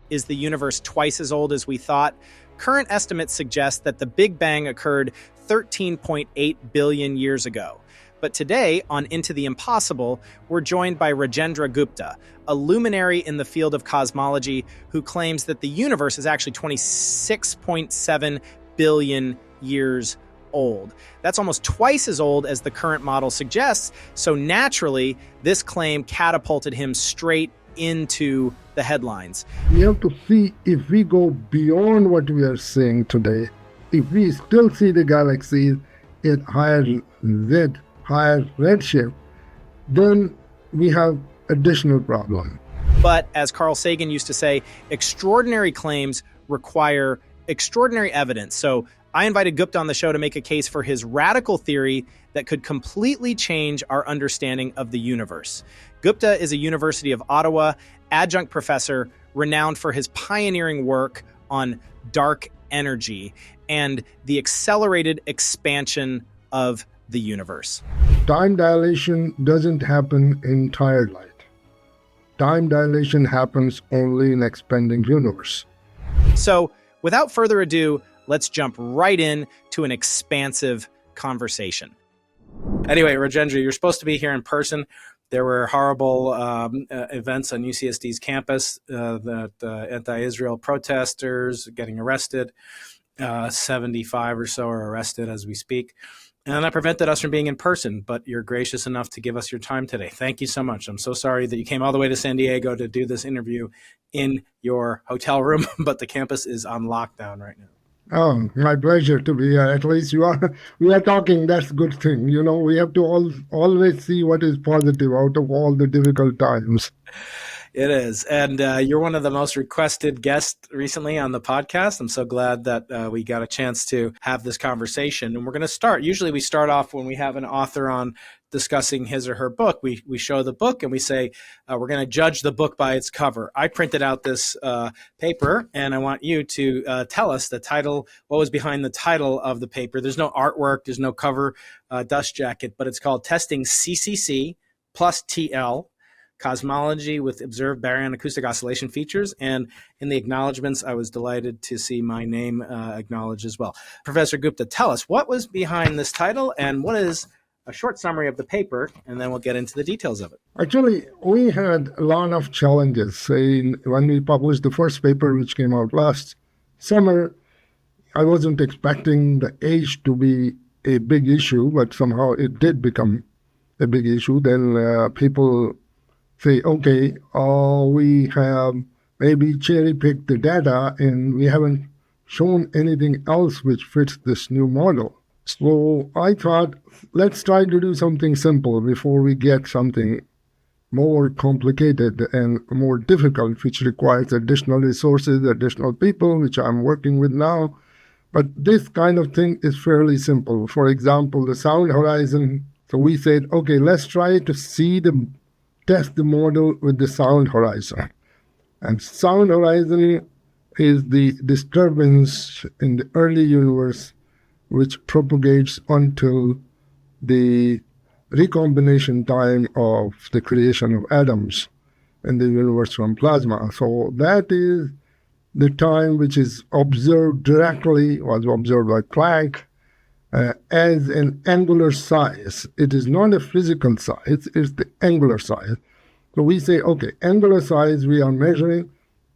Is the universe twice as old as we thought? Current estimates suggest that the Big Bang occurred 13.8 billion years ago. But today, on Into the Impossible, we're joined by Rajendra Gupta, a luminary in the field of cosmology who claims that the universe is actually 26.7 billion years old. That's almost twice as old as the current model suggests, so naturally, this claim catapulted him straight into the headlines. We have to see if we go beyond what we are seeing today, if we still see the galaxies at higher Z, higher redshift, then we have additional problem. But as Carl Sagan used to say, extraordinary claims require extraordinary evidence. So I invited Gupta on the show to make a case for his radical theory that could completely change our understanding of the universe. Gupta is a University of Ottawa adjunct professor renowned for his pioneering work on dark energy and the accelerated expansion of the universe. Time dilation doesn't happen in tired light. Time dilation happens only in expanding universe. So without further ado, let's jump right in to an expansive conversation. Anyway, Rajendra, you're supposed to be here in person. There were horrible events on UCSD's campus, that anti-Israel protesters getting arrested. 75 or so are arrested as we speak. And that prevented us from being in person, but you're gracious enough to give us your time today. Thank you so much. I'm so sorry that you came all the way to San Diego to do this interview in your hotel room, but the campus is on lockdown right now. Oh, my pleasure to be here. At least we are talking. That's a good thing. You know, we have to always see what is positive out of all the difficult times. It is. And you're one of the most requested guests recently on the podcast. I'm so glad that we got a chance to have this conversation. And we're going to start. Usually we start off when we have an author on discussing his or her book. We show the book and we say, we're going to judge the book by its cover. I printed out this paper and I want you to tell us the title, what was behind the title of the paper. There's no artwork, there's no cover dust jacket, but it's called Testing CCC plus TL, Cosmology with Observed Baryon Acoustic Oscillation Features. And in the acknowledgments, I was delighted to see my name acknowledged as well. Professor Gupta, tell us what was behind this title and what is a short summary of the paper, and then we'll get into the details of it. Actually, we had a lot of challenges. When we published the first paper, which came out last summer, I wasn't expecting the age to be a big issue, but somehow it did become a big issue. Then people say, okay, we have maybe cherry-picked the data and we haven't shown anything else which fits this new model. So I thought, let's try to do something simple before we get something more complicated and more difficult, which requires additional resources, additional people, which I'm working with now. But this kind of thing is fairly simple. For example, the sound horizon. So we said, okay, let's try to test the model with the sound horizon. And sound horizon is the disturbance in the early universe which propagates until the recombination time of the creation of atoms in the universe from plasma. So that is the time which is observed directly, was observed by Planck, as an angular size. It is not a physical size, it's the angular size. So we say, okay, angular size we are measuring.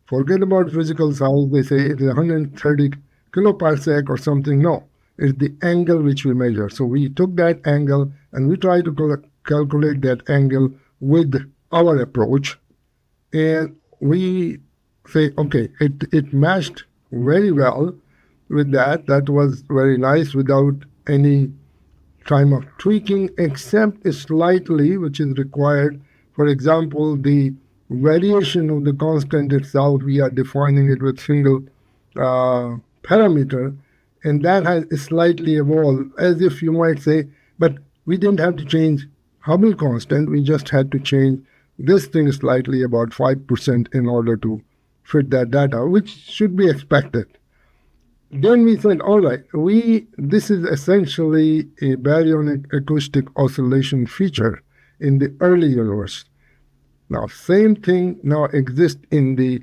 Forget about physical size. They say it is 130 kiloparsec or something. No, it's the angle which we measure. So we took that angle and we try to calculate that angle with our approach. And we say, okay, it matched very well with that. That was very nice without any time of tweaking, except slightly, which is required. For example, the variation of the constant itself, we are defining it with single parameter, and that has slightly evolved, as if you might say, but we didn't have to change Hubble constant, we just had to change this thing slightly, about 5%, in order to fit that data, which should be expected. Then we said, all right, this is essentially a baryonic acoustic oscillation feature in the early universe. Now, same thing now exists in the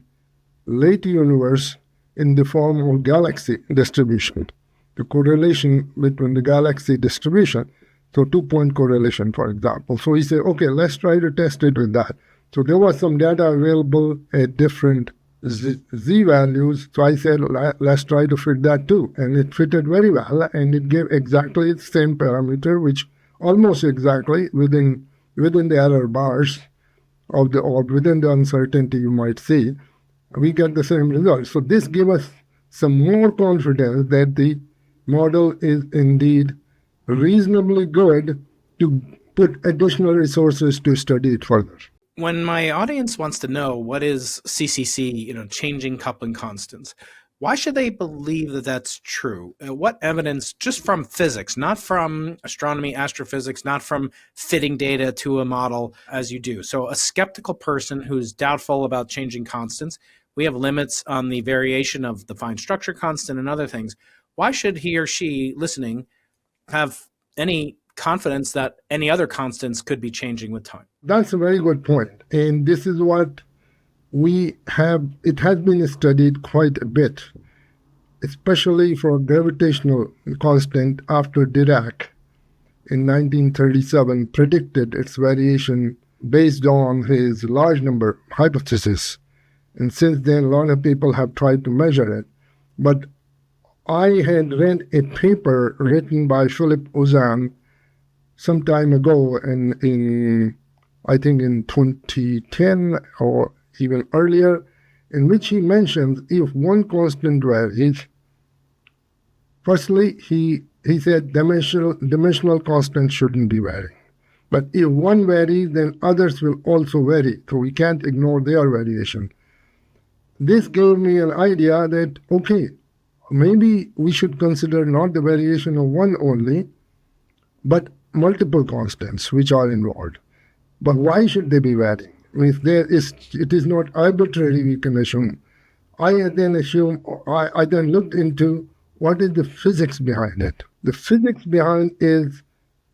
late universe in the form of galaxy distribution. The correlation between the galaxy distribution, so 2-point correlation, for example. So he said, okay, let's try to test it with that. So there was some data available at different z values. So I said, let's try to fit that too. And it fitted very well, and it gave exactly the same parameter, which almost exactly within the error bars of the, or within the uncertainty you might see, we get the same result. So this gave us some more confidence that the model is indeed reasonably good to put additional resources to study it further. When my audience wants to know what is CCC, changing coupling constants, why should they believe that that's true? What evidence, just from physics, not from astronomy, astrophysics, not from fitting data to a model as you do? So a skeptical person who's doubtful about changing constants, we have limits on the variation of the fine structure constant and other things. Why should he or she listening have any confidence that any other constants could be changing with time? That's a very good point. And this is what we have, it has been studied quite a bit, especially for gravitational constant after Dirac in 1937 predicted its variation based on his large number hypothesis. And since then, a lot of people have tried to measure it. But I had read a paper written by Philip Ozan some time ago, I think in 2010 or even earlier, in which he mentions if one constant varies, firstly, he said dimensional constants shouldn't be varying. But if one varies, then others will also vary, so we can't ignore their variation. This gave me an idea that, okay, maybe we should consider not the variation of one only, but multiple constants which are involved. But why should they be varying? If it is not arbitrary, we can assume. I then looked into what is the physics behind it. The physics behind is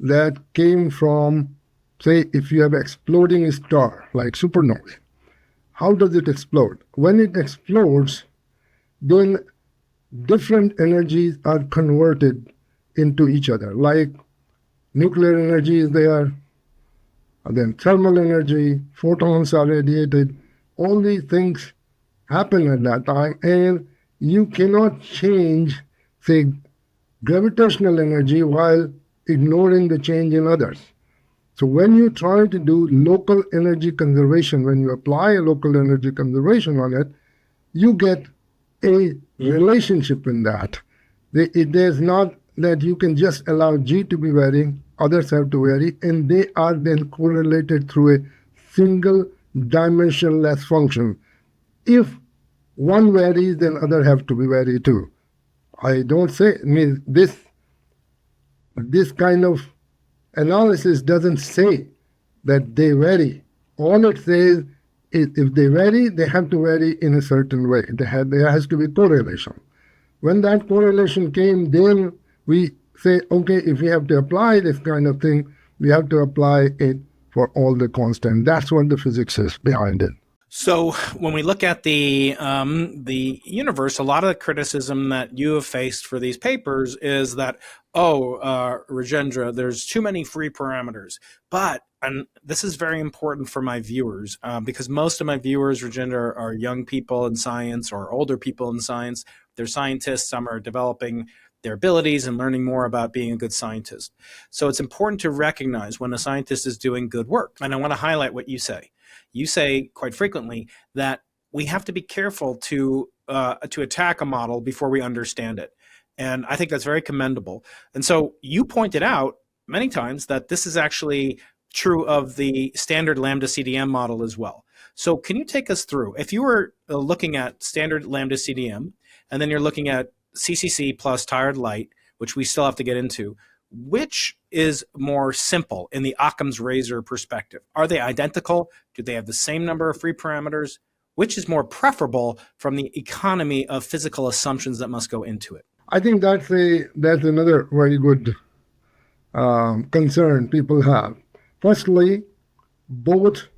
that came from, say, if you have an exploding star like supernovae. How does it explode? When it explodes, then different energies are converted into each other. Like nuclear energy is there, and then thermal energy, photons are radiated. All these things happen at that time, and you cannot change, say, gravitational energy while ignoring the change in others. So when you try to do local energy conservation, when you apply a local energy conservation on it, you get a relationship in that. There's not that you can just allow G to be varying, others have to vary, and they are then correlated through a single dimensionless function. If one varies, then other have to be vary too. I don't say, this kind of analysis doesn't say that they vary. All it says is if they vary, they have to vary in a certain way. There has to be correlation. When that correlation came, then we say, okay, if we have to apply this kind of thing, we have to apply it for all the constants. That's what the physics is behind it. So when we look at the universe, a lot of the criticism that you have faced for these papers is that, Rajendra, there's too many free parameters. But, and this is very important for my viewers, because most of my viewers, Rajendra, are young people in science or older people in science. They're scientists. Some are developing their abilities and learning more about being a good scientist. So it's important to recognize when a scientist is doing good work. And I want to highlight what you say. You say quite frequently that we have to be careful to attack a model before we understand it. And I think that's very commendable. And so you pointed out many times that this is actually true of the standard lambda CDM model as well. So can you take us through, if you were looking at standard lambda CDM, and then you're looking at CCC plus tired light, which we still have to get into, which is more simple in the Occam's razor perspective? Are they identical? Do they have the same number of free parameters? Which is more preferable from the economy of physical assumptions that must go into it? I think that's another very good concern people have. Firstly, both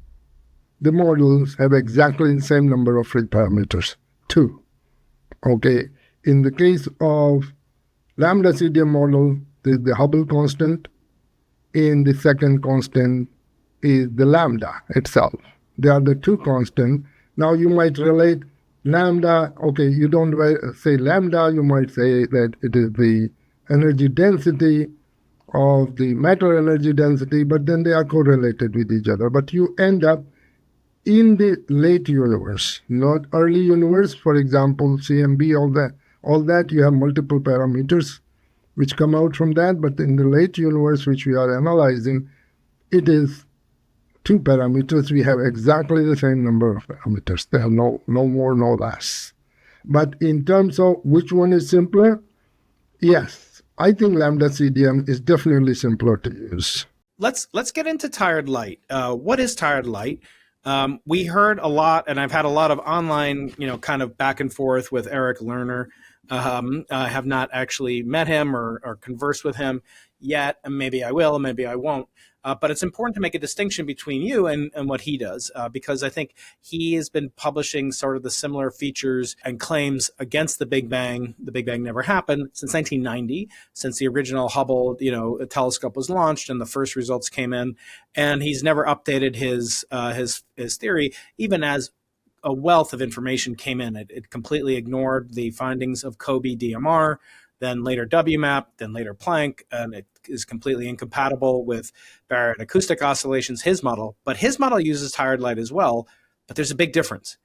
the models have exactly the same number of free parameters. two. Okay. In the case of lambda CDM model, there's the Hubble constant. In the second constant is the lambda itself. They are the two constants. Now you might relate lambda, okay, you don't say lambda, you might say that it is the energy density of the matter energy density, but then they are correlated with each other. But you end up in the late universe, not early universe, for example, CMB, all that you have multiple parameters which come out from that, but in the late universe which we are analyzing, it is two parameters. We have exactly the same number of parameters. They have no more, no less. But in terms of which one is simpler, yes, I think lambda CDM is definitely simpler to use. Let's get into tired light. What is tired light? We heard a lot, and I've had a lot of online, kind of back and forth with Eric Lerner. I have not actually met him or conversed with him yet, and maybe I will, maybe I won't. But it's important to make a distinction between you and what he does, because I think he has been publishing sort of the similar features and claims against the Big Bang. The Big Bang never happened since 1990, since the original Hubble, telescope was launched and the first results came in, and he's never updated his theory, even as a wealth of information came in. It completely ignored the findings of COBE DMR, then later WMAP, then later Planck, and it is completely incompatible with Barrett acoustic oscillations, his model. But his model uses tired light as well, but there's a big difference.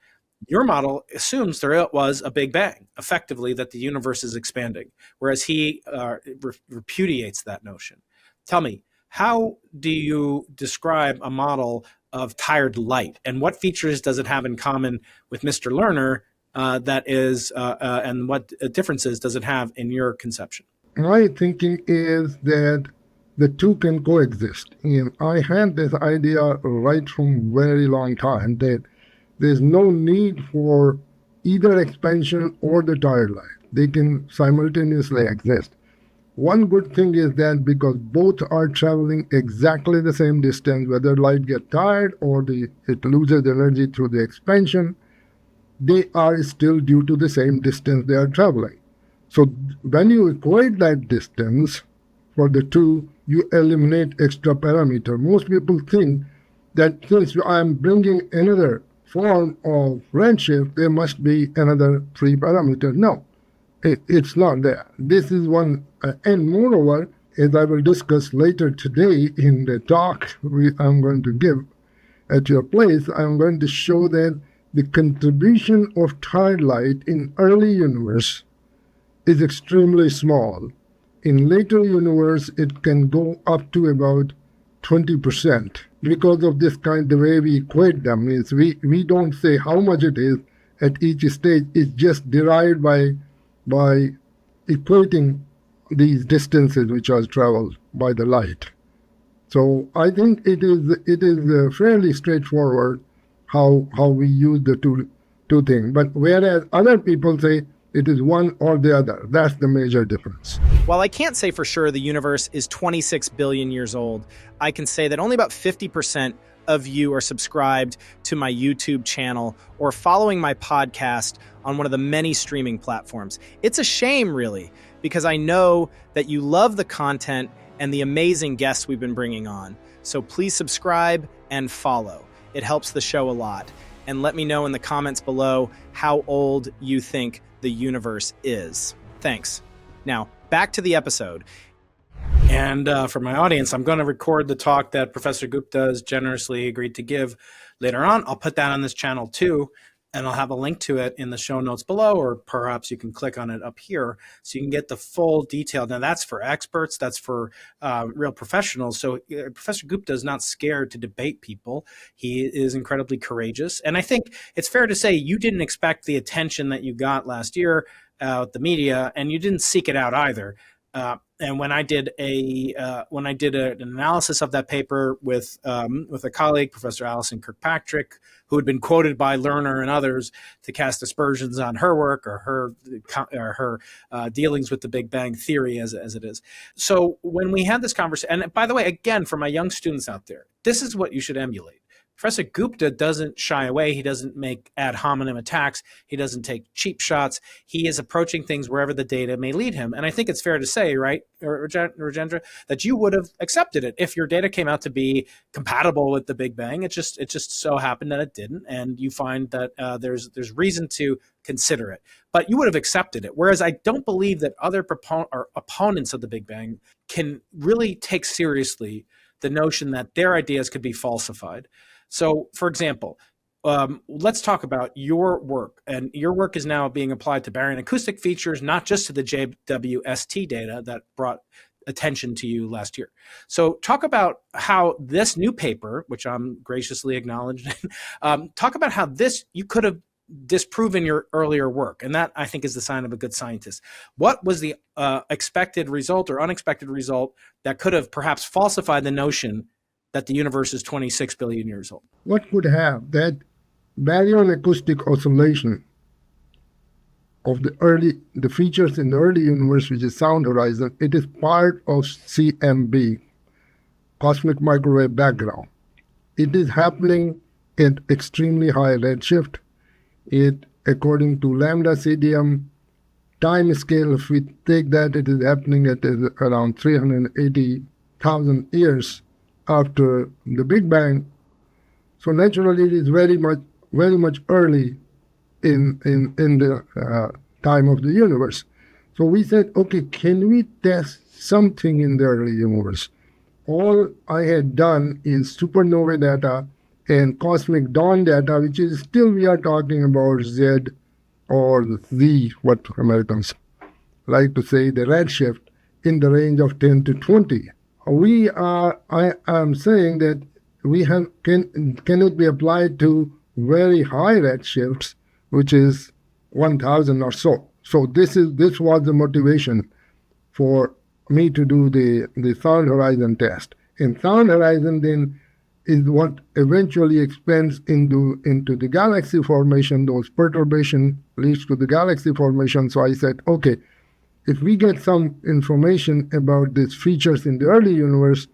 Your model assumes there was a Big Bang, effectively that the universe is expanding, whereas he repudiates that notion. Tell me, how do you describe a model of tired light, and what features does it have in common with Mr. Lerner and what differences does it have in your conception? My thinking is that the two can coexist. And I had this idea right from very long time that there's no need for either expansion or the tired light. They can simultaneously exist. One good thing is that because both are traveling exactly the same distance, whether light gets tired or it loses energy through the expansion, they are still due to the same distance they are traveling. So when you equate that distance for the two, you eliminate extra parameter. Most people think that since I am bringing another form of redshift, there must be another three parameter. No, it's not there. This is one, and moreover, as I will discuss later today in the talk I'm going to give at your place, I'm going to show that the contribution of tired light in early universe is extremely small. In later universe, it can go up to about 20%. Because of this kind, the way we equate them is we don't say how much it is at each stage. It's just derived by equating these distances which are traveled by the light. So I think it is fairly straightforward how we use the two things. But whereas other people say it is one or the other, that's the major difference. While I can't say for sure the universe is 26 billion years old, I can say that only about 50% of you are subscribed to my YouTube channel or following my podcast on one of the many streaming platforms. It's a shame, really, because I know that you love the content and the amazing guests we've been bringing on. So please subscribe and follow. It helps the show a lot. And let me know in the comments below how old you think the universe is. Thanks. Now, back to the episode. And for my audience, I'm going to record the talk that Professor Gupta has generously agreed to give later on. I'll put that on this channel too, and I'll have a link to it in the show notes below, or perhaps you can click on it up here so you can get the full detail. Now, that's for experts. That's for real professionals. So Professor Gupta is not scared to debate people. He is incredibly courageous. And I think it's fair to say you didn't expect the attention that you got last year out the media, and you didn't seek it out either. And when I did an analysis of that paper with a colleague, Professor Alison Kirkpatrick, who had been quoted by Lerner and others to cast aspersions on her work or her dealings with the Big Bang theory as it is. So when we had this conversation, and by the way, again, for my young students out there, this is what you should emulate. Professor Gupta doesn't shy away. He doesn't make ad hominem attacks. He doesn't take cheap shots. He is approaching things wherever the data may lead him. And I think it's fair to say, right, Rajendra, that you would have accepted it if your data came out to be compatible with the Big Bang. It just so happened that it didn't, and you find that there's reason to consider it. But you would have accepted it. Whereas I don't believe that other opponents of the Big Bang can really take seriously the notion that their ideas could be falsified. So, for example, let's talk about your work. And your work is now being applied to baryon acoustic features, not just to the JWST data that brought attention to you last year. So talk about how this new paper, which I'm graciously acknowledged, talk about how this you could have disproven your earlier work. And that, I think, is the sign of a good scientist. What was the expected result or unexpected result that could have perhaps falsified the notion that the universe is 26 billion years old? What could have that baryon acoustic oscillation of the features in the early universe, which is sound horizon, it is part of CMB, cosmic microwave background. It is happening at extremely high redshift. It, according to lambda CDM time scale, if we take that, it is happening at around 380,000 years after the Big Bang. So naturally, it is very much early in the time of the universe. So we said, okay, can we test something in the early universe? All I had done is supernovae data and cosmic dawn data, which is still we are talking about Z or Z, what Americans like to say, the redshift in the range of 10 to 20. I am saying that cannot be applied to very high redshifts, which is 1,000 or so. So this was the motivation for me to do the sound horizon test. And sound horizon then is what eventually expands into the galaxy formation. Those perturbation leads to the galaxy formation. So I said, okay, if we get some information about these features in the early universe,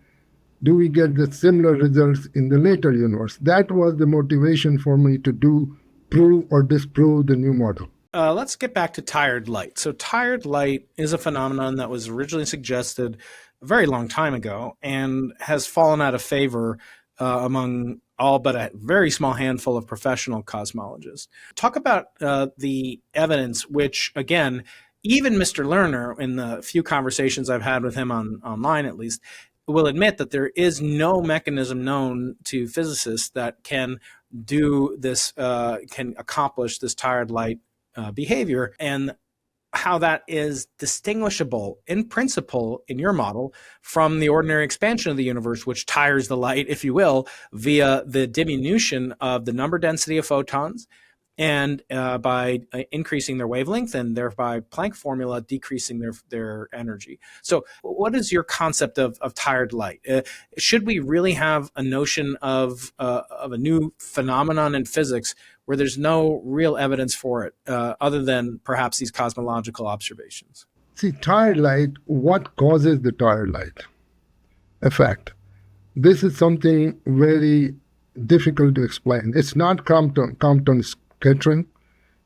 do we get the similar results in the later universe? That was the motivation for me to prove or disprove the new model. Let's get back to tired light. So tired light is a phenomenon that was originally suggested a very long time ago and has fallen out of favor among all but a very small handful of professional cosmologists. Talk about the evidence, which, again, even Mr. Lerner, in the few conversations I've had with him online at least, will admit that there is no mechanism known to physicists that can do this, can accomplish this tired light behavior, and how that is distinguishable in principle in your model from the ordinary expansion of the universe, which tires the light, if you will, via the diminution of the number density of photons and by increasing their wavelength and thereby Planck formula decreasing their energy. So what is your concept of tired light? Should we really have a notion of a new phenomenon in physics where there's no real evidence for it other than perhaps these cosmological observations? See, tired light, what causes the tired light effect? This is something very difficult to explain. It's not Compton scattering.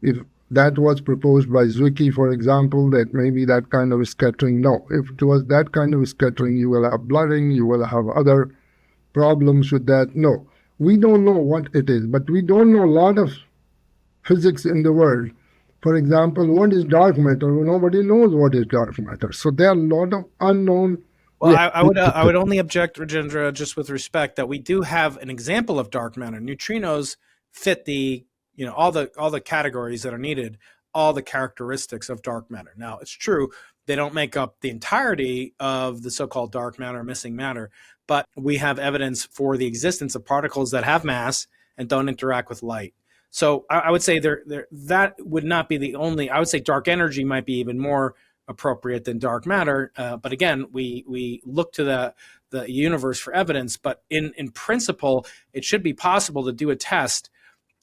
If that was proposed by Zwicky, for example, that maybe that kind of scattering, no. If it was that kind of scattering, you will have blurring, you will have other problems with that. No, we don't know what it is, but we don't know a lot of physics in the world. For example, what is dark matter? Nobody knows what is dark matter. So there are a lot of unknown. Well, I would only object, Rajendra, just with respect, that we do have an example of dark matter. Neutrinos fit the all the categories that are needed, all the characteristics of dark matter. Now, it's true, they don't make up the entirety of the so-called dark matter, missing matter, but we have evidence for the existence of particles that have mass and don't interact with light. So I would say that would not be the only. I would say dark energy might be even more appropriate than dark matter. But again, we look to the universe for evidence. But in principle, it should be possible to do a test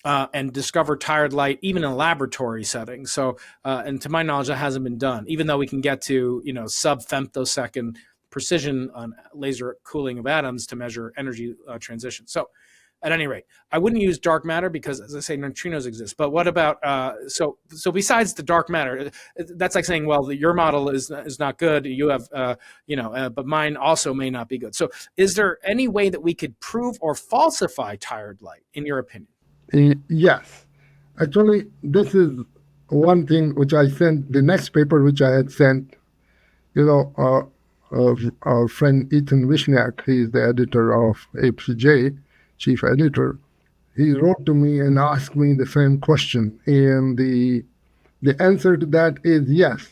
and discover tired light even in a laboratory setting. So, and to my knowledge, that hasn't been done. Even though we can get to sub-femtosecond precision on laser cooling of atoms to measure energy transition. So, At any rate, I wouldn't use dark matter because, as I say, neutrinos exist. But what about so besides the dark matter, that's like saying, well, your model is not good. You have but mine also may not be good. So, is there any way that we could prove or falsify tired light, in your opinion? Yes. Actually, this is one thing which I sent, the next paper which I had sent, our friend Ethan Wishniak, he is the editor of APJ, chief editor. He wrote to me and asked me the same question. And the answer to that is yes.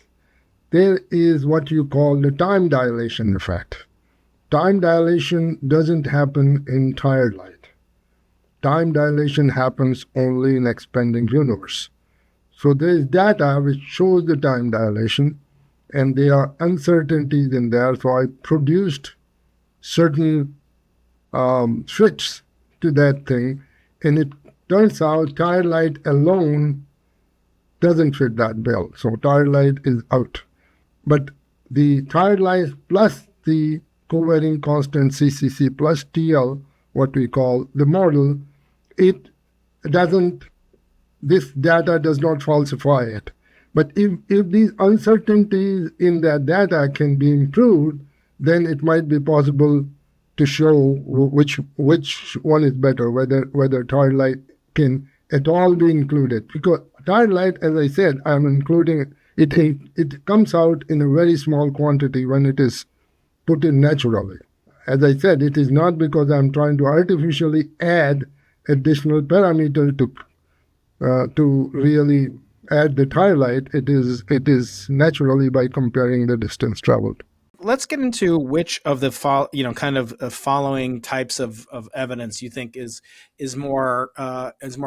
There is what you call the time dilation effect. Time dilation doesn't happen in tired light. Time dilation happens only in expanding universe. So there is data which shows the time dilation, and there are uncertainties in there. So I produced certain fits to that thing, and it turns out tired light alone doesn't fit that bill. So tired light is out. But the tired light plus the covariant constant CCC plus TL, what we call the model, it doesn't, this data does not falsify it. But if these uncertainties in that data can be improved, then it might be possible to show which one is better, whether tired light can at all be included. Because tired light, as I said, I'm including it. It comes out in a very small quantity when it is put in naturally. As I said, it is not because I'm trying to artificially add additional parameter to really add the tired light. It is naturally by comparing the distance traveled. Let's get into which of the following types of evidence you think is more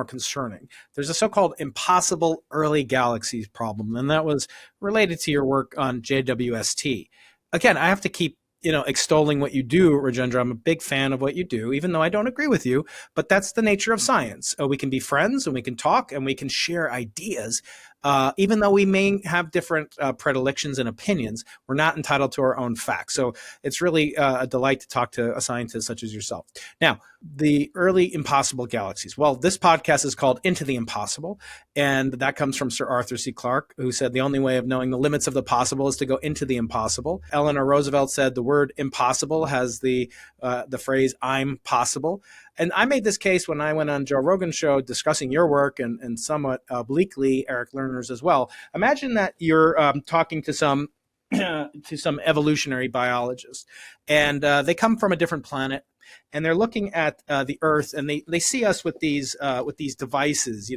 concerning. There's a so-called impossible early galaxies problem, and that was related to your work on JWST. Again, I have to keep extolling what you do, Rajendra. I'm a big fan of what you do, even though I don't agree with you, but that's the nature of science. We can be friends and we can talk and we can share ideas. Even though we may have different predilections and opinions, we're not entitled to our own facts. So it's really a delight to talk to a scientist such as yourself. Now, the early impossible galaxies. Well, this podcast is called Into the Impossible, and that comes from Sir Arthur C. Clarke, who said the only way of knowing the limits of the possible is to go into the impossible. Eleanor Roosevelt said the word impossible has the phrase "I'm possible." And I made this case when I went on Joe Rogan's show discussing your work and somewhat obliquely Eric Lerner's as well. Imagine that you're talking to some evolutionary biologists, and they come from a different planet, and they're looking at the Earth, and they see us with these devices,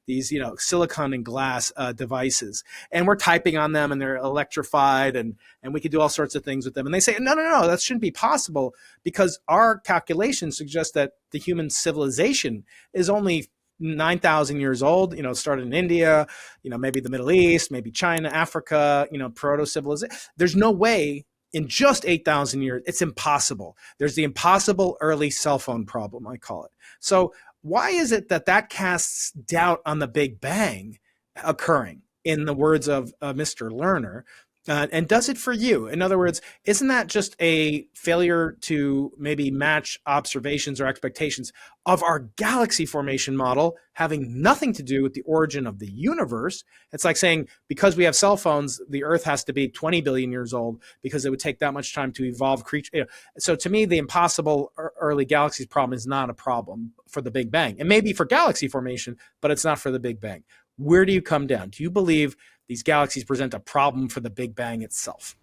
these silicon and glass devices, and we're typing on them, and they're electrified, and we can do all sorts of things with them. And they say, no, that shouldn't be possible because our calculations suggest that the human civilization is only 9,000 years old, started in India, maybe the Middle East, maybe China, Africa, proto-civilization. There's no way in just 8,000 years, it's impossible. There's the impossible early cell phone problem, I call it. So why is it that casts doubt on the Big Bang occurring, in the words of Mr. Lerner? And does it for you? In other words, isn't that just a failure to maybe match observations or expectations of our galaxy formation model having nothing to do with the origin of the universe? It's like saying, because we have cell phones, the Earth has to be 20 billion years old because it would take that much time to evolve creatures. So to me, the impossible early galaxies problem is not a problem for the Big Bang. It may be for galaxy formation, but it's not for the Big Bang. Where do you come down? Do you believe these galaxies present a problem for the Big Bang itself?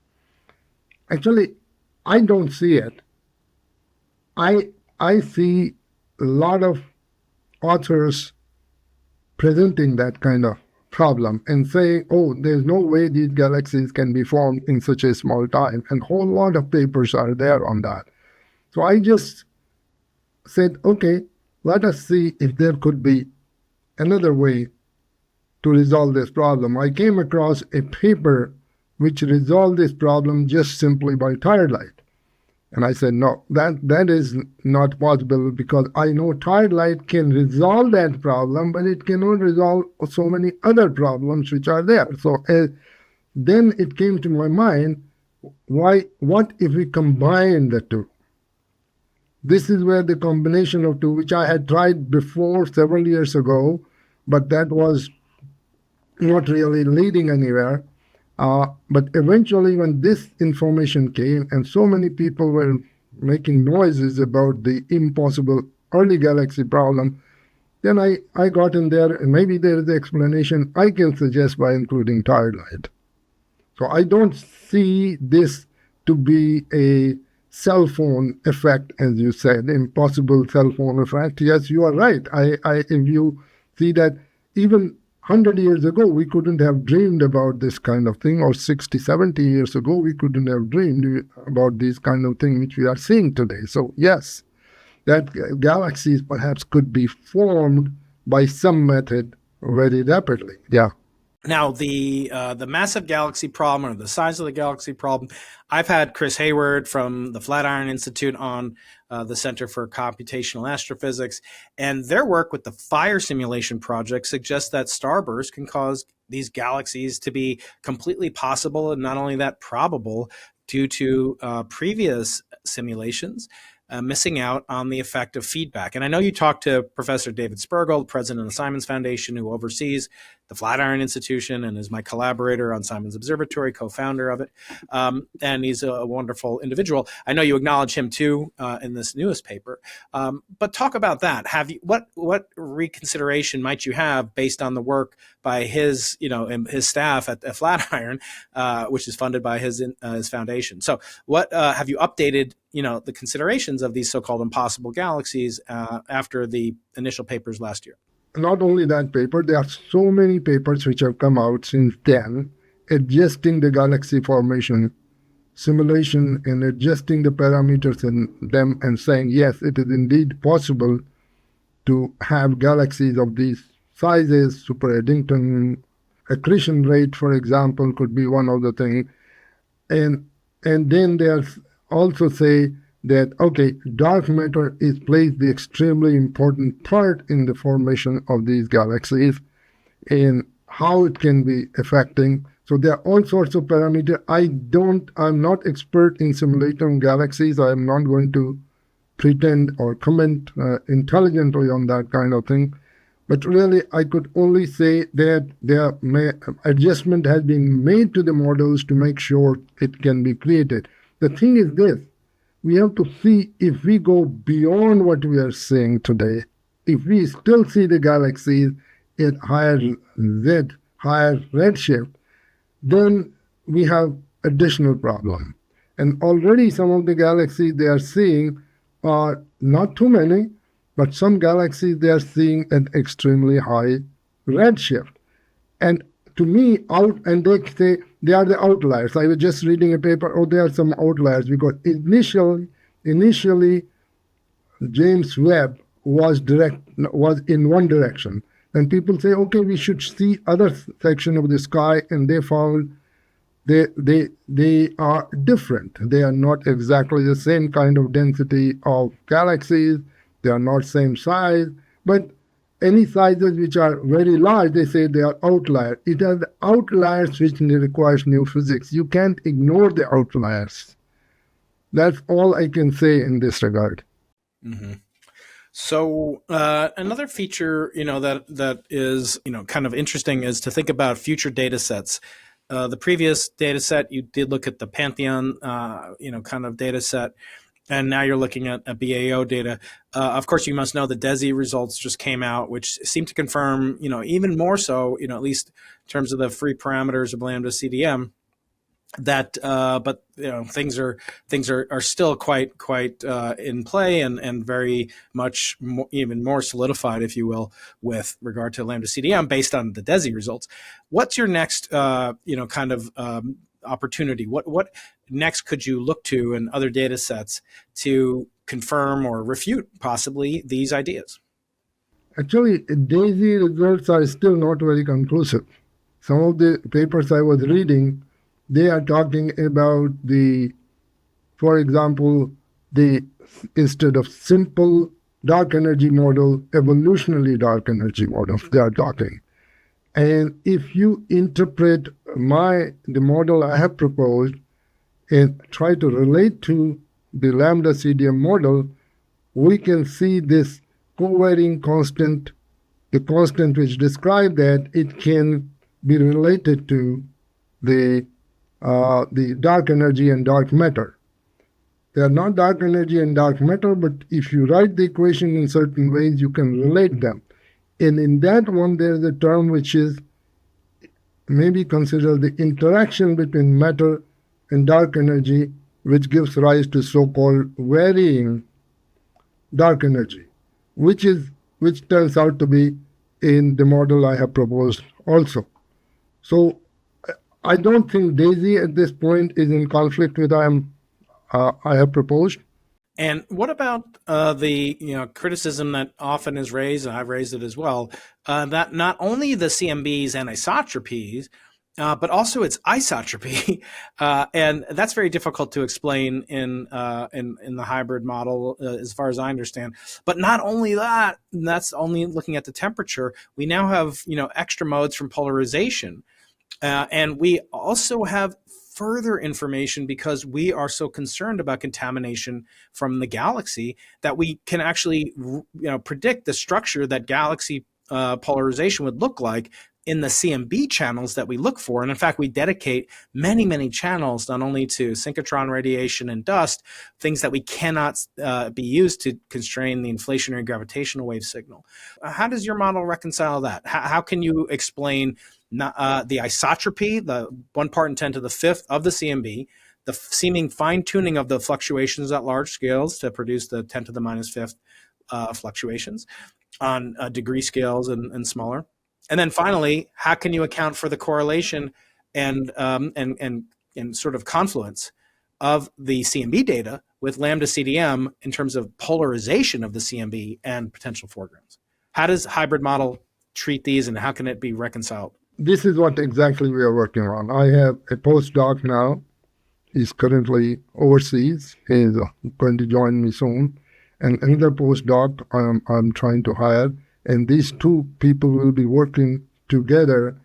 Actually, I don't see it. I see a lot of authors presenting that kind of problem and saying, oh, there's no way these galaxies can be formed in such a small time. And a whole lot of papers are there on that. So I just said, okay, let us see if there could be another way to resolve this problem. I came across a paper which resolved this problem just simply by tired light. And I said, no, that is not possible because I know tired light can resolve that problem, but it cannot resolve so many other problems which are there. So then it came to my mind, what if we combine the two? This is where the combination of two, which I had tried before several years ago, but that was not really leading anywhere. But eventually, when this information came, and so many people were making noises about the impossible early galaxy problem, then I got in there, and maybe there is an explanation I can suggest by including twilight. So I don't see this to be a cell phone effect, as you said, impossible cell phone effect. Yes, you are right. If you see that even 100 years ago, we couldn't have dreamed about this kind of thing, or 60, 70 years ago, we couldn't have dreamed about this kind of thing which we are seeing today. So yes, that galaxies perhaps could be formed by some method very rapidly. Yeah. Now, the massive galaxy problem, or the size of the galaxy problem, I've had Chris Hayward from the Flatiron Institute on the Center for Computational Astrophysics, and their work with the FIRE simulation project suggests that starbursts can cause these galaxies to be completely possible, and not only that, probable, due to previous simulations. Missing out on the effect of feedback. And I know you talked to Professor David Spergel, president of the Simons Foundation, who oversees the Flatiron Institution and is my collaborator on Simons Observatory, co-founder of it. And he's a wonderful individual. I know you acknowledge him too in this newest paper. But talk about that. Have you what reconsideration might you have based on the work by his staff at Flatiron, which is funded by his foundation? So what have you updated the considerations of these so-called impossible galaxies after the initial papers last year? Not only that paper, there are so many papers which have come out since then, adjusting the galaxy formation simulation and adjusting the parameters in them and saying, yes, it is indeed possible to have galaxies of these sizes. Super Eddington accretion rate, for example, could be one of the things. And then there's also say that, okay, dark matter plays the extremely important part in the formation of these galaxies and how it can be affecting. So there are all sorts of parameters. I'm not expert in simulating galaxies. I am not going to pretend or comment intelligently on that kind of thing. But really, I could only say that adjustment has been made to the models to make sure it can be created. The thing is this, we have to see if we go beyond what we are seeing today, if we still see the galaxies at higher redshift, then we have additional problem. And already some of the galaxies they are seeing are not too many, but some galaxies they are seeing at extremely high redshift. And to me, and they say they are the outliers. I was just reading a paper, there are some outliers, because initially James Webb was in one direction. And people say, okay, we should see other section of the sky, and they found they are different. They are not exactly the same kind of density of galaxies. They are not same size, but any sizes which are very large, they say they are outliers. It are the outliers which requires new physics. You can't ignore the outliers. That's all I can say in this regard. Mm-hmm. So another feature, that is, kind of interesting is to think about future data sets. The previous data set, you did look at the Pantheon, kind of data set. And now you're looking at BAO data. Of course, you must know the DESI results just came out, which seem to confirm, even more so, at least in terms of the free parameters of lambda CDM, that but things are still quite in play and very much even more solidified, if you will, with regard to lambda CDM based on the DESI results. What's your next opportunity? What next could you look to in other data sets to confirm or refute possibly these ideas? Actually, DESI results are still not very conclusive. Some of the papers I was reading, they are talking about for example, instead of simple dark energy model, evolutionary dark energy models, they are talking. And if you interpret the model I have proposed and try to relate to the lambda CDM model, we can see this covariant constant, the constant which describes that it can be related to the dark energy and dark matter. They are not dark energy and dark matter, but if you write the equation in certain ways, you can relate them. And in that one, there is a term which is maybe considered the interaction between matter and dark energy, which gives rise to so-called varying dark energy, which turns out to be in the model I have proposed also. So I don't think DAISY at this point is in conflict with I have proposed. And what about the criticism that often is raised, and I've raised it as well, that not only the CMB is anisotropies, but also its isotropy, and that's very difficult to explain in the hybrid model, as far as I understand. But not only that, that's only looking at the temperature. We now have extra modes from polarization, and we also have further information because we are so concerned about contamination from the galaxy that we can actually predict the structure that galaxy polarization would look like in the CMB channels that we look for. And in fact, we dedicate many, many channels, not only to synchrotron radiation and dust, things that we cannot be used to constrain the inflationary gravitational wave signal. How does your model reconcile that? How can you explain the isotropy, the 1 part in 10 to the fifth of the CMB, the seeming fine-tuning of the fluctuations at large scales to produce the 10 to the minus fifth fluctuations on degree scales and smaller? And then finally, how can you account for the correlation and sort of confluence of the CMB data with lambda CDM in terms of polarization of the CMB and potential foregrounds? How does hybrid model treat these, and how can it be reconciled? This is what exactly we are working on. I have a postdoc now. He's currently overseas. He's going to join me soon. And another postdoc I'm trying to hire. And these two people will be working together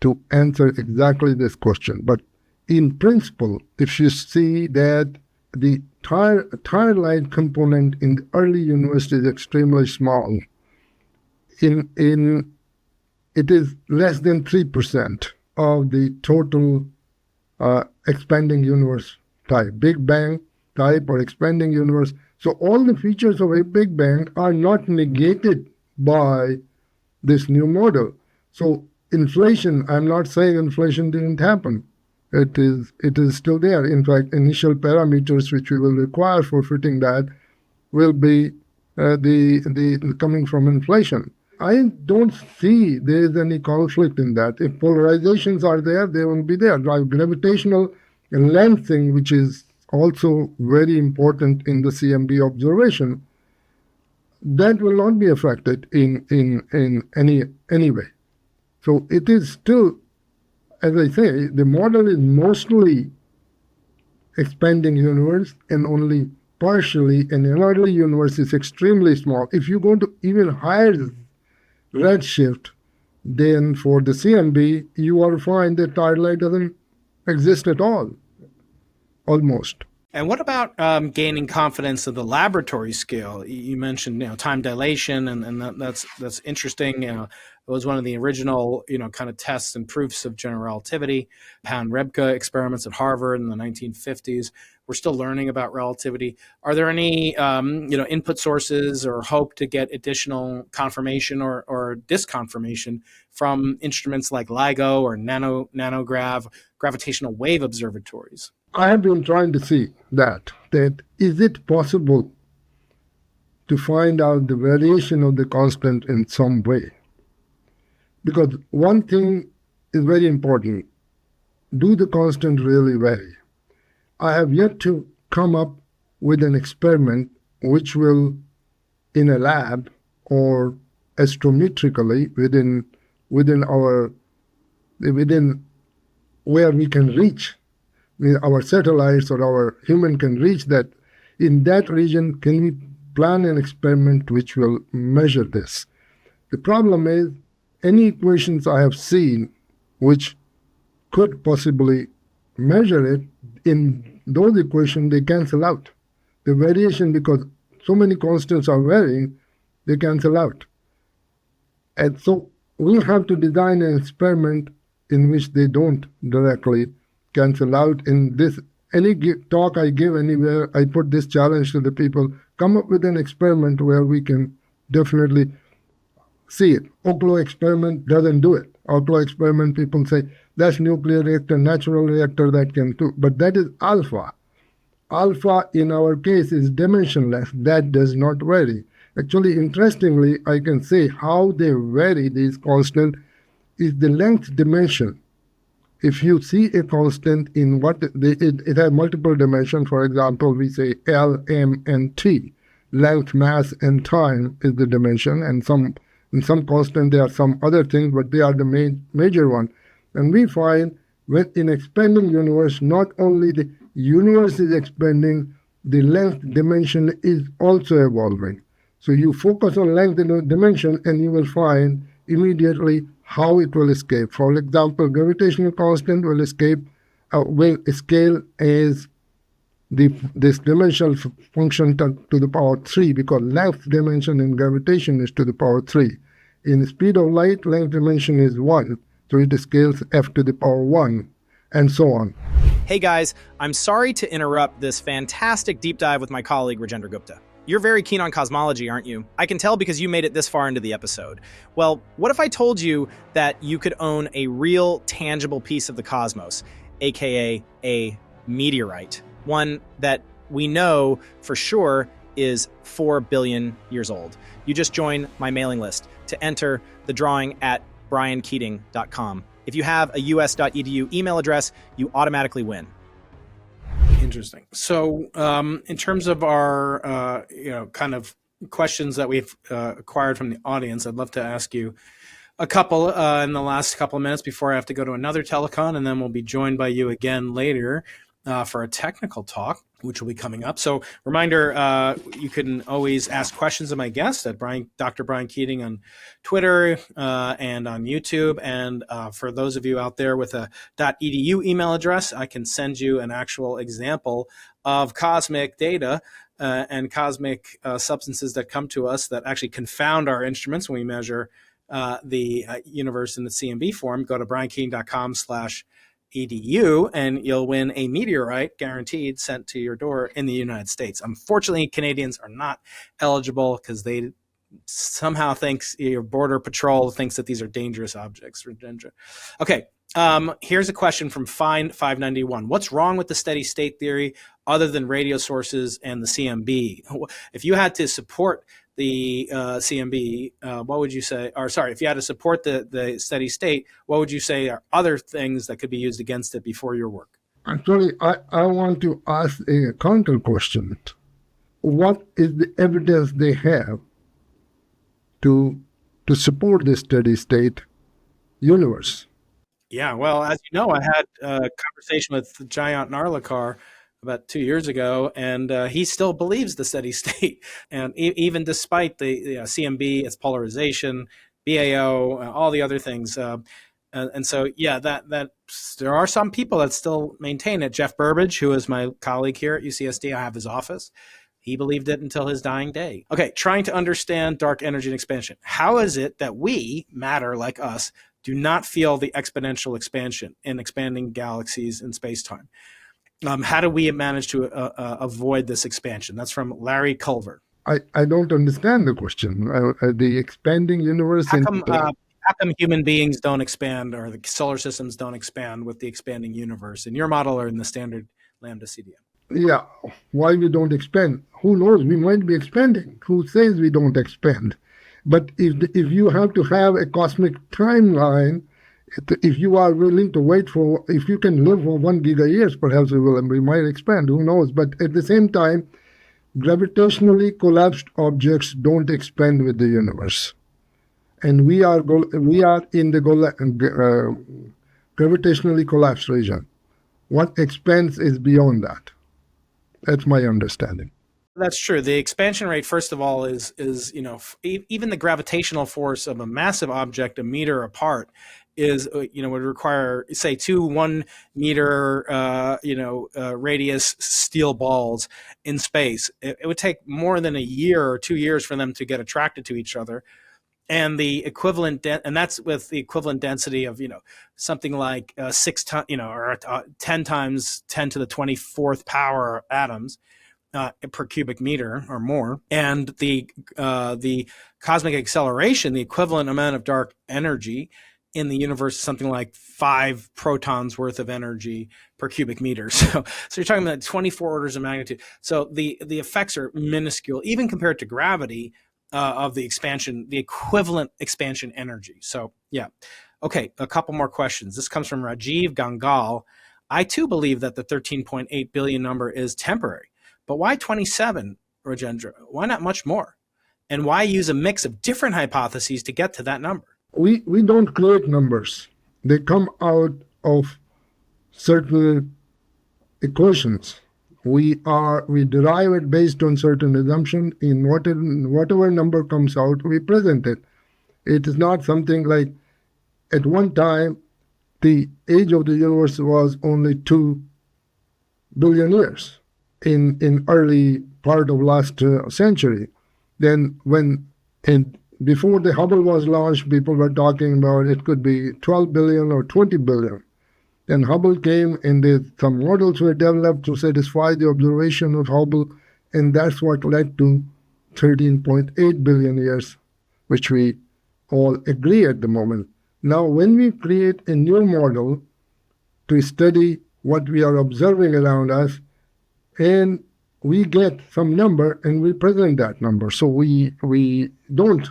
to answer exactly this question. But in principle, if you see that the tire light component in the early universe is extremely small, it is less than 3% of the total expanding universe type, Big Bang type or expanding universe. So all the features of a Big Bang are not negated by this new model. So inflation, I'm not saying inflation didn't happen. It is still there. In fact, initial parameters which we will require for fitting that will be the coming from inflation. I don't see there is any conflict in that. If polarizations are there, they will be there. Gravitational lengthening, which is also very important in the CMB observation, that will not be affected in any way. So it is still, as I say, the model is mostly expanding universe and only partially, and an early universe is extremely small. If you go to even higher redshift, then for the CMB, you will find that tire light doesn't exist at all, almost. And what about gaining confidence of the laboratory scale? You mentioned time dilation, and that's interesting. It was one of the original kind of tests and proofs of general relativity. Hahn-Rebka experiments at Harvard in the 1950s. We're still learning about relativity. Are there any input sources or hope to get additional confirmation or disconfirmation from instruments like LIGO or nanograv gravitational wave observatories? I have been trying to see that is it possible to find out the variation of the constant in some way? Because one thing is very important. Do the constant really vary? I have yet to come up with an experiment which will, in a lab or astrometrically within where we can reach, our satellites or our human can reach that, in that region, can we plan an experiment which will measure this? The problem is, any equations I have seen which could possibly measure it, in those equations, they cancel out the variation because so many constants are varying, they cancel out. And so we'll have to design an experiment in which they don't directly cancel out. In this, any talk I give anywhere, I put this challenge to the people: come up with an experiment where we can definitely see it. Oklo experiment doesn't do it. Oklo experiment, people say, that's nuclear reactor, natural reactor that can do. But that is alpha. Alpha in our case is dimensionless. That does not vary. Actually, interestingly, I can say how they vary, these constants, is the length dimension. If you see a constant in it has multiple dimensions. For example, we say L, M, and T. Length, mass, and time is the dimension, and in some constant there are some other things, but they are the major one. And we find when in expanding universe, not only the universe is expanding, the length dimension is also evolving. So you focus on length dimension and you will find immediately how it will escape. For example, gravitational constant will scale as this dimensional function to the power 3, because length dimension in gravitation is to the power 3. In the speed of light, length dimension is 1, so it scales f to the power 1, and so on. Hey guys, I'm sorry to interrupt this fantastic deep dive with my colleague Rajendra Gupta. You're very keen on cosmology, aren't you? I can tell because you made it this far into the episode. Well, what if I told you that you could own a real, tangible piece of the cosmos, aka a meteorite? One that we know for sure is 4 billion years old. You just join my mailing list to enter the drawing at briankeating.com. If you have a us.edu email address, you automatically win. Interesting. So in terms of our, kind of questions that we've acquired from the audience, I'd love to ask you a couple in the last couple of minutes before I have to go to another telecon, and then we'll be joined by you again later for a technical talk, which will be coming up. So reminder, you can always ask questions of my guest at Dr. Brian Keating on Twitter and on YouTube. And for those of you out there with a .edu email address, I can send you an actual example of cosmic data and cosmic substances that come to us that actually confound our instruments when we measure the universe in the CMB form. Go to briankeating.com/edu and you'll win a meteorite guaranteed sent to your door in the United States. Unfortunately, Canadians are not eligible because they somehow thinks your border patrol thinks that these are dangerous objects. Okay, here's a question from Fine591. What's wrong with the steady state theory other than radio sources and the CMB? If you had to support the CMB, what would you say? Or sorry, if you had to support the steady state, what would you say are other things that could be used against it before your work? Actually, I want to ask a counter question. What is the evidence they have to support the steady state universe? Yeah, well, as you know, I had a conversation with Jayant Narlikar about 2 years ago, and he still believes the steady state. And even despite the CMB, its polarization, BAO, all the other things. And so, yeah, that there are some people that still maintain it. Jeff Burbidge, who is my colleague here at UCSD, I have his office. He believed it until his dying day. Okay, trying to understand dark energy and expansion. How is it that we, matter like us, do not feel the exponential expansion in expanding galaxies in space-time? How do we manage to avoid this expansion? That's from Larry Culver. I don't understand the question. The expanding universe. How come human beings don't expand, or the solar systems don't expand with the expanding universe in your model or in the standard lambda CDM? Yeah, why we don't expand? Who knows? We might be expanding. Who says we don't expand? But if you have to have a cosmic timeline, if you are willing to wait for, if you can live for 1 giga years, perhaps we might expand. Who knows? But at the same time, gravitationally collapsed objects don't expand with the universe, and we are in the gravitationally collapsed region. What expands is beyond that. That's my understanding. That's true. The expansion rate, first of all, is even the gravitational force of a massive object a meter apart is, would require, say, 2 1 meter, radius steel balls in space. It would take more than a year or 2 years for them to get attracted to each other. And the equivalent, and that's with the equivalent density of, something like 6 ton, or 10 times 10 to the 24th power atoms per cubic meter or more. And the cosmic acceleration, the equivalent amount of dark energy in the universe is something like 5 protons worth of energy per cubic meter. So you're talking about 24 orders of magnitude. So the effects are minuscule, even compared to gravity. Of the expansion, the equivalent expansion energy. So yeah. Okay, a couple more questions. This comes from Rajiv Gangal. I too believe that the 13.8 billion number is temporary, but why 27, Rajendra? Why not much more? And why use a mix of different hypotheses to get to that number? We don't create numbers. They come out of certain equations. We derive it based on certain assumption. In whatever number comes out, we present it. It is not something like at one time the age of the universe was only 2 billion years in early part of last century. Then before the Hubble was launched, people were talking about it could be 12 billion or 20 billion. Then Hubble came, and some models were developed to satisfy the observation of Hubble, and that's what led to 13.8 billion years, which we all agree at the moment. Now, when we create a new model to study what we are observing around us, and we get some number, and we present that number. So we don't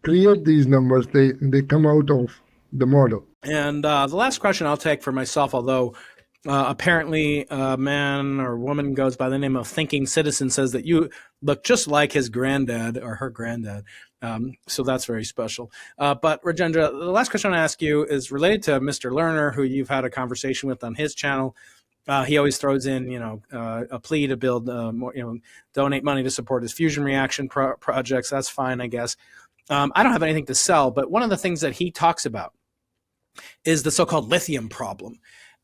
create these numbers; they come out of the model. And the last question I'll take for myself, although apparently a man or woman goes by the name of Thinking Citizen, says that you look just like his granddad or her granddad. So that's very special. But Rajendra, the last question I ask you is related to Mr. Lerner, who you've had a conversation with on his channel. He always throws in, a plea to build more, donate money to support his fusion reaction projects. That's fine, I guess. I don't have anything to sell, but one of the things that he talks about is the so-called lithium problem.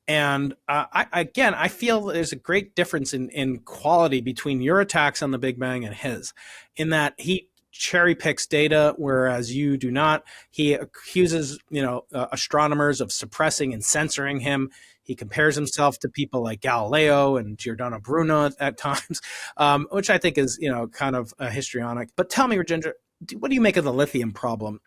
And I feel there's a great difference in quality between your attacks on the Big Bang and his, in that he cherry picks data, whereas you do not. He accuses, astronomers of suppressing and censoring him. He compares himself to people like Galileo and Giordano Bruno at times, which I think is, kind of histrionic. But tell me, Rajendra, what do you make of the lithium problem?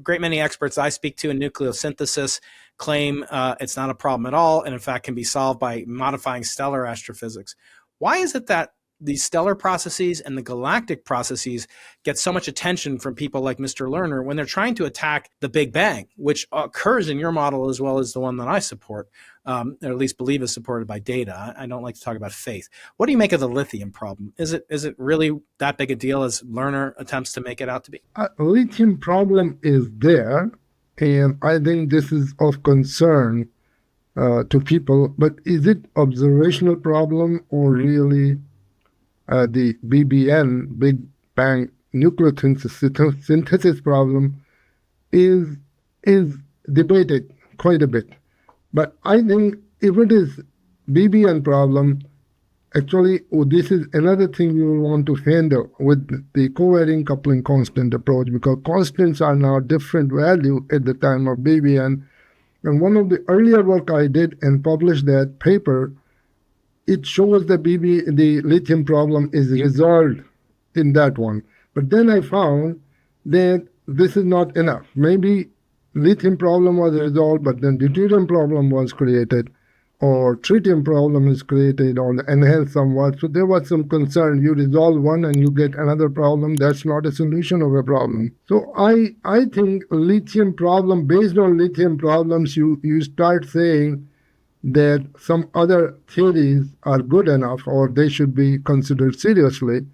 Great many experts I speak to in nucleosynthesis claim it's not a problem at all, and in fact can be solved by modifying stellar astrophysics. Why is it that these stellar processes and the galactic processes get so much attention from people like Mr. Lerner when they're trying to attack the Big Bang, which occurs in your model as well as the one that I support, or at least believe is supported by data? I don't like to talk about faith. What do you make of the lithium problem? Is it really that big a deal as Lerner attempts to make it out to be? Lithium problem is there, and I think this is of concern to people. But is it observational problem or really the BBN, Big Bang nucleosynthesis problem is debated quite a bit. But I think if it is BBN problem, actually this is another thing we will want to handle with the covariant coupling constant approach, because constants are now different value at the time of BBN. And one of the earlier work I did and published that paper, it shows the lithium problem is resolved in that one. But then I found that this is not enough. Maybe lithium problem was resolved, but then deuterium problem was created, or tritium problem is created or enhanced somewhat. So there was some concern. You resolve one and you get another problem. That's not a solution of a problem. So I think lithium problem, based on lithium problems, you start saying that some other theories are good enough or they should be considered seriously.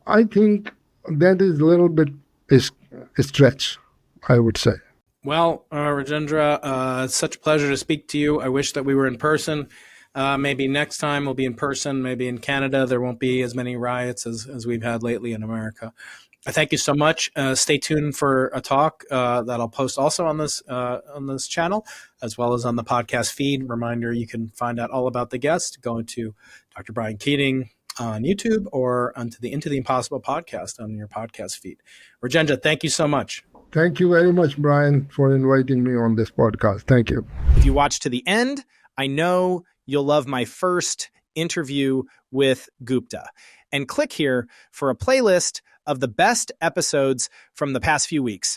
I think that is a little bit a stretch, I would say. Well, Rajendra, it's such a pleasure to speak to you. I wish that we were in person. Maybe next time we'll be in person. Maybe in Canada there won't be as many riots as we've had lately in America. I thank you so much. Stay tuned for a talk that I'll post also on this channel, as well as on the podcast feed. Reminder, you can find out all about the guest going to Dr. Brian Keating on YouTube or onto the Into the Impossible podcast on your podcast feed. Rajendra, thank you so much. Thank you very much, Brian, for inviting me on this podcast. Thank you. If you watch to the end, I know you'll love my first interview with Gupta. And click here for a playlist of the best episodes from the past few weeks.